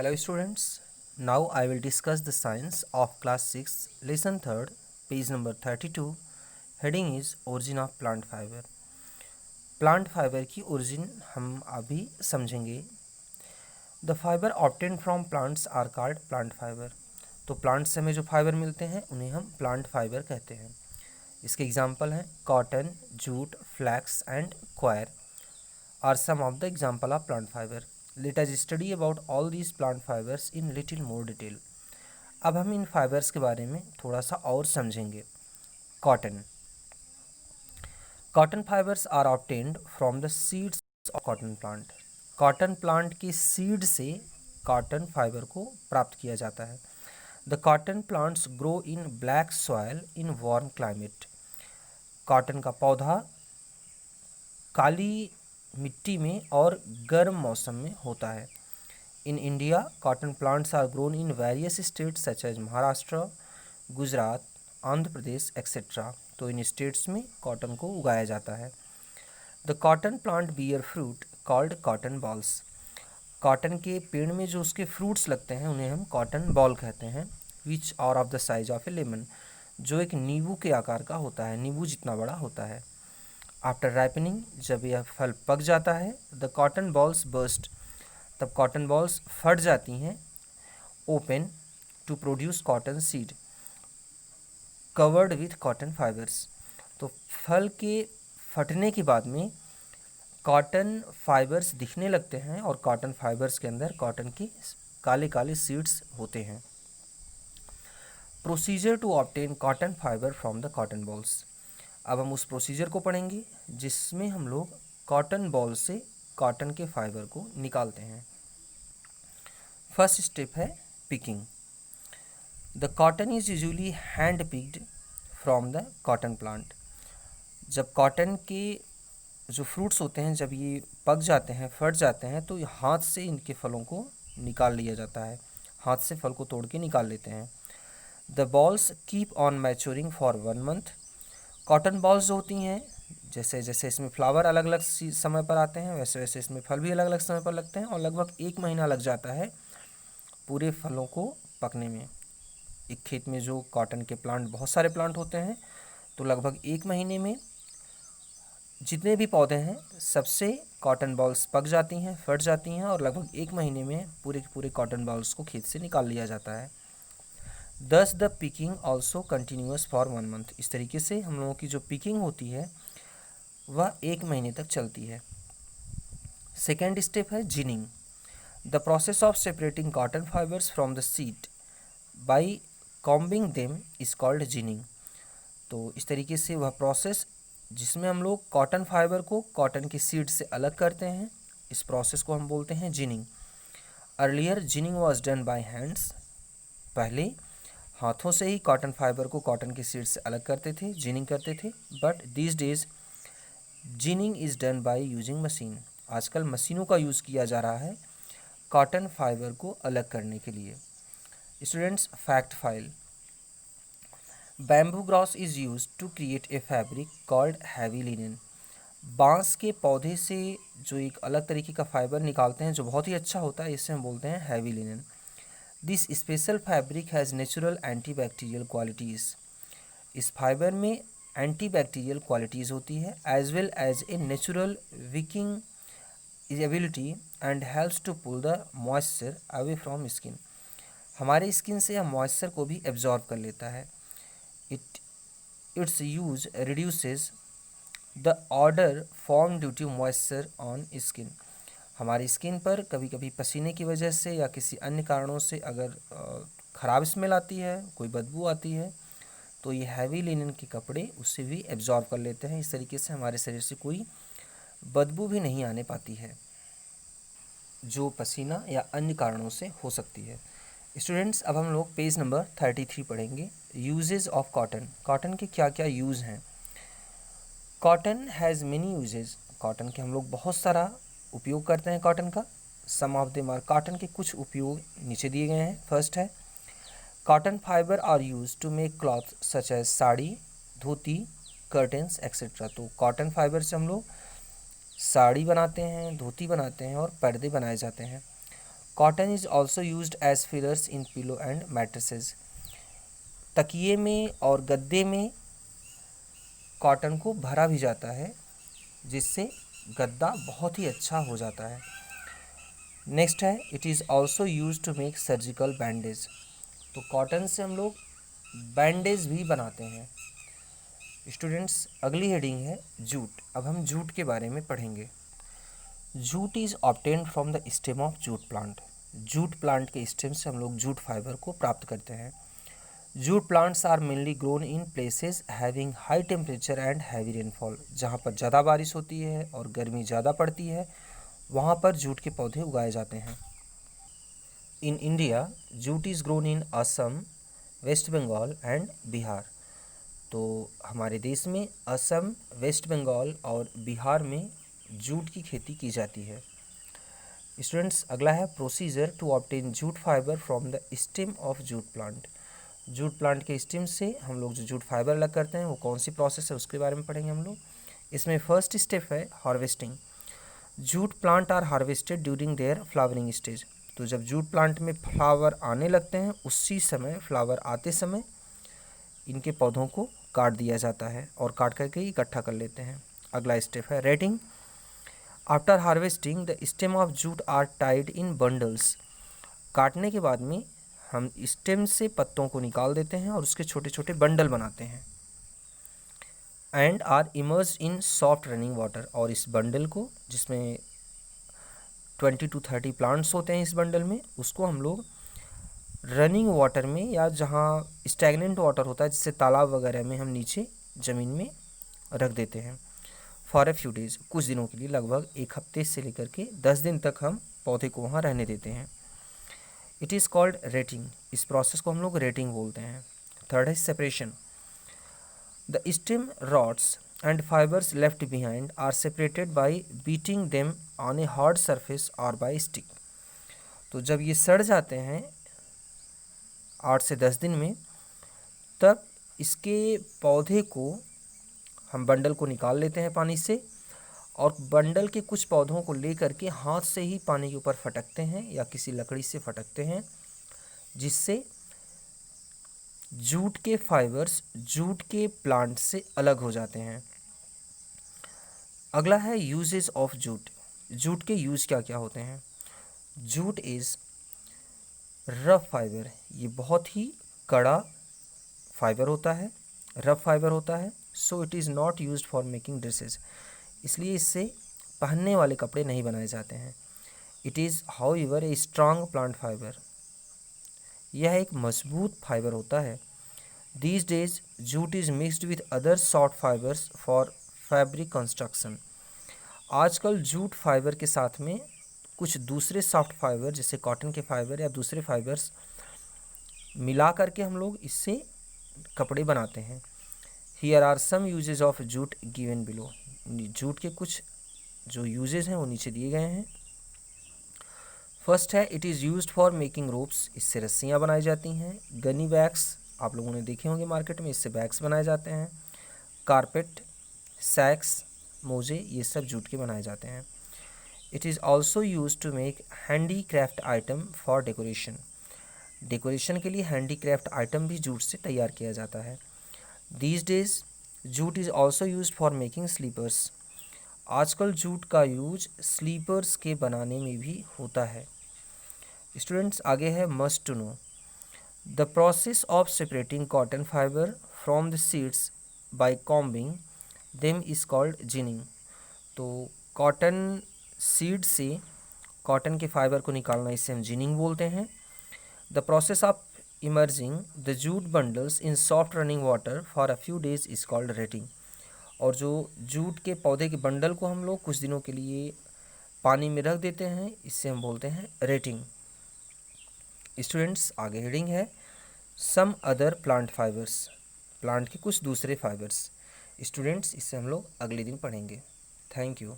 Hello students, now I will discuss the science of class 6 lesson 3rd page number 32. Heading is origin of plant fiber. Plant fibre की origin हम अभी समझेंगे. The fibre obtain from plants are called plant fibre. तो plants से हमें जो fibre मिलते हैं उन्हें हम प्लांट फाइबर कहते हैं. इसके एग्जाम्पल हैं cotton, jute, flax and coir are some of the example of plant fibre. Let us study about all these plant fibres in little more detail. अब हम इन फाइबर्स के बारे में थोड़ा सा और समझेंगे. Cotton. Cotton fibres are obtained from the seeds of cotton plant. Cotton plant के सीड से कॉटन फाइबर को प्राप्त किया जाता है. The cotton plants grow in black soil in warm climate. Cotton का पौधा काली मिट्टी में और गर्म मौसम में होता है. In India cotton plants are grown in various states such as Maharashtra, Gujarat, Andhra Pradesh etcetera. तो इन स्टेट्स में कॉटन को उगाया जाता है. The cotton plant bear fruit called cotton bolls. Cotton के पेड़ में जो उसके फ्रूट्स लगते हैं उन्हें हम कॉटन बॉल कहते हैं. Which are of the size of a lemon, जो एक नींबू के आकार का होता है, नींबू जितना बड़ा होता है. आफ्टर राइपनिंग, जब यह फल पक जाता है, द कॉटन बॉल्स बर्स्ट, तब कॉटन बॉल्स फट जाती हैं. Open to produce cotton seed covered with cotton fibres. तो फल के फटने के बाद में कॉटन फाइबर्स दिखने लगते हैं और कॉटन फाइबर्स के अंदर कॉटन की काले काले सीड्स होते हैं. Procedure to obtain cotton fibre from the cotton bolls. अब हम उस प्रोसीजर को पढ़ेंगे जिसमें हम लोग कॉटन बॉल से कॉटन के फाइबर को निकालते हैं. फर्स्ट स्टेप है picking. The cotton is usually hand picked from the cotton plant. जब कॉटन के जो फ्रूट्स होते हैं जब ये पक जाते हैं, फट जाते हैं, तो हाथ से इनके फलों को निकाल लिया जाता है. हाथ से फल को तोड़ के निकाल लेते हैं. The balls keep on maturing for 1 month. Cotton balls होती हैं, जैसे जैसे इसमें फ्लावर अलग अलग समय पर आते हैं वैसे वैसे इसमें फल भी अलग अलग समय पर लगते हैं और लगभग 1 महीना लग जाता है पूरे फलों को पकने में. एक खेत में जो कॉटन के प्लांट, बहुत सारे प्लांट होते हैं, तो लगभग 1 महीने में जितने भी पौधे हैं सबसे कॉटन बॉल्स पक जाती हैं, फट जाती हैं और लगभग 1 महीने में पूरे के पूरे कॉटन बॉल्स को खेत से निकाल लिया जाता है. दस the picking also continuous for 1 month. इस तरीके से हम लोगों की जो पिकिंग होती है वह 1 महीने तक चलती है. सेकेंड स्टेप है ginning. The process of separating cotton fibres from the seed by combing them is called ginning. तो इस तरीके से वह प्रोसेस जिसमें हम लोग कॉटन फाइबर को कॉटन की सीड से अलग करते हैं, इस प्रोसेस को हम बोलते हैं ginning. Earlier ginning was done by hands. पहले हाथों से ही कॉटन फाइबर को कॉटन की सीड से अलग करते थे, जिनिंग करते थे. But these days ginning is done by using machine. आजकल मशीनों का यूज़ किया जा रहा है कॉटन फाइबर को अलग करने के लिए. Students, fact file. Bamboo grass is use to create a fabric called heavy linen. बांस के पौधे से जो एक अलग तरीके का फाइबर निकालते हैं जो बहुत ही अच्छा होता है, इसे हम बोलते हैं heavy linen. This special fabric has natural antibacterial qualities. इस फाइबर में एंटीबैक्टीरियल क्वालिटीज़ होती है as well as a natural wicking ability and helps to pull the moisture away from skin. हमारे स्किन से यह मॉइस्चर को भी एब्जॉर्ब कर लेता है. Its use reduces the odour form due to moisture on skin. हमारी स्किन पर कभी कभी पसीने की वजह से या किसी अन्य कारणों से अगर ख़राब स्मेल आती है, कोई बदबू आती है, तो ये हैवी लिनन के कपड़े उससे भी एब्जॉर्ब कर लेते हैं. इस तरीके से हमारे शरीर से कोई बदबू भी नहीं आने पाती है जो पसीना या अन्य कारणों से हो सकती है. स्टूडेंट्स, अब हम लोग पेज नंबर 33 पढ़ेंगे. Uses of cotton. कॉटन के क्या क्या यूज़ हैं. Cotton has many uses. Cotton के हम लोग बहुत सारा उपयोग करते हैं कॉटन का. Some of them are. Cotton के कुछ उपयोग नीचे दिए गए हैं. फर्स्ट है cotton fibre are use to make cloth such as sari, dhoti, curtains etcetera. तो कॉटन फाइबर से हम लोग साड़ी बनाते हैं, धोती बनाते हैं और पर्दे बनाए जाते हैं. Cotton is also used as fillers in pillow and mattresses. तकिए में और गद्दे में कॉटन को भरा भी जाता है, जिससे गद्दा बहुत ही अच्छा हो जाता है। नेक्स्ट है, it is also use to make surgical bandage. तो कॉटन से हम लोग बैंडेज भी बनाते हैं। स्टूडेंट्स, अगली हेडिंग है जूट। अब हम जूट के बारे में पढ़ेंगे। Jute is obtained from the stem of jute plant. Jute plant के स्टेम से हम लोग जूट फाइबर को प्राप्त करते हैं। Jute plants are mainly grown in places having high temperature and heavy rainfall. जहाँ पर ज़्यादा बारिश होती है और गर्मी ज़्यादा पड़ती है, वहाँ पर जूट के पौधे उगाए जाते हैं। In India jute is grown in Assam, West Bengal and Bihar. तो हमारे देश में असम, वेस्ट बंगाल और बिहार में जूट की खेती की जाती है। स्टूडेंट्स, अगला है procedure to obtain jute fibre from the stem of jute plant. Jute plant के स्टेम से हम लोग जो जूट फाइबर अलग करते हैं वो कौन सी प्रोसेस है उसके बारे में पढ़ेंगे हम लोग। इसमें फर्स्ट स्टेप है harvesting. Jute plant are harvested during their flowering stage. तो जब जूट प्लांट में फ्लावर आने लगते हैं, उसी समय फ्लावर आते समय इनके पौधों को काट दिया जाता है और काट करके इकट्ठा कर लेते हैं। अगला स्टेप है retting. After harvesting the stem of jute are tied in bundles. काटने के बाद में हम स्टेम से पत्तों को निकाल देते हैं और उसके छोटे छोटे बंडल बनाते हैं। And are immersed in soft running water. और इस बंडल को, जिसमें 20 to 30 प्लांट्स होते हैं इस बंडल में, उसको हम लोग रनिंग वाटर में या जहाँ स्टैगनेंट वाटर होता है, जिससे तालाब वगैरह में, हम नीचे ज़मीन में रख देते हैं। फॉर ए फ्यू डेज, कुछ दिनों के लिए, लगभग एक हफ्ते से लेकर के 10 दिन तक हम पौधे को वहाँ रहने देते हैं। It is called retting. इस प्रोसेस को हम लोग रेटिंग बोलते हैं। थर्ड है separation. The stem rods and fibres left behind are separated by beating them on a hard surface और बाई स्टिक। तो जब ये सड़ जाते हैं 8 से 10 दिन में, तब इसके पौधे को हम बंडल को निकाल लेते हैं पानी से, और बंडल के कुछ पौधों को ले करके हाथ से ही पानी के ऊपर फटकते हैं या किसी लकड़ी से फटकते हैं, जिससे जूट के फाइबर्स जूट के प्लांट से अलग हो जाते हैं। अगला है यूजेस ऑफ जूट। जूट के यूज क्या क्या होते हैं। Jute is rough fibre. ये बहुत ही कड़ा फाइबर होता है, रफ फाइबर होता है। So it is not used for making dresses. इसलिए इससे पहनने वाले कपड़े नहीं बनाए जाते हैं। It is however a strong plant fibre. यह एक मजबूत फाइबर होता है। These days jute is mixed with other soft fibers for fabric construction। आजकल जूट फाइबर के साथ में कुछ दूसरे सॉफ्ट फाइबर, जैसे कॉटन के फाइबर या दूसरे फाइबर्स मिला करके हम लोग इससे कपड़े बनाते हैं। Here are some uses of jute given below। Jute के कुछ जो यूजेस हैं वो नीचे दिए गए हैं। फर्स्ट है, it is used for making ropes. इससे रस्सियाँ बनाई जाती हैं। गनी बैग्स, आप लोगों ने देखे होंगे मार्केट में, इससे बैग्स बनाए जाते हैं। कारपेट, सैक्स, मोजे, ये सब जूट के बनाए जाते हैं। It is also use to make handicraft item for decoration. Decoration के लिए हैंडी क्राफ्ट आइटम भी जूट से तैयार किया जाता है। These days jute is also use for making slippers. आजकल जूट का यूज स्लीपर्स के बनाने में भी होता है। स्टूडेंट्स, आगे है must to know. The process of separating cotton fibre from the seeds by combing them is called ginning. तो कॉटन सीड से कॉटन के फाइबर को निकालना, इसे हम जिनिंग बोलते हैं। The process of emerging the jute bundles in soft running water for a few days is called rating. और जो जूट के पौधे के बंडल को हम लोग कुछ दिनों के लिए पानी में रख देते हैं, इससे हम बोलते हैं रेटिंग। स्टूडेंट्स, आगे हेडिंग है some other plant fibres. Plant के कुछ दूसरे फाइबर्स। स्टूडेंट्स, इससे हम लोग अगले दिन पढ़ेंगे। Thank you.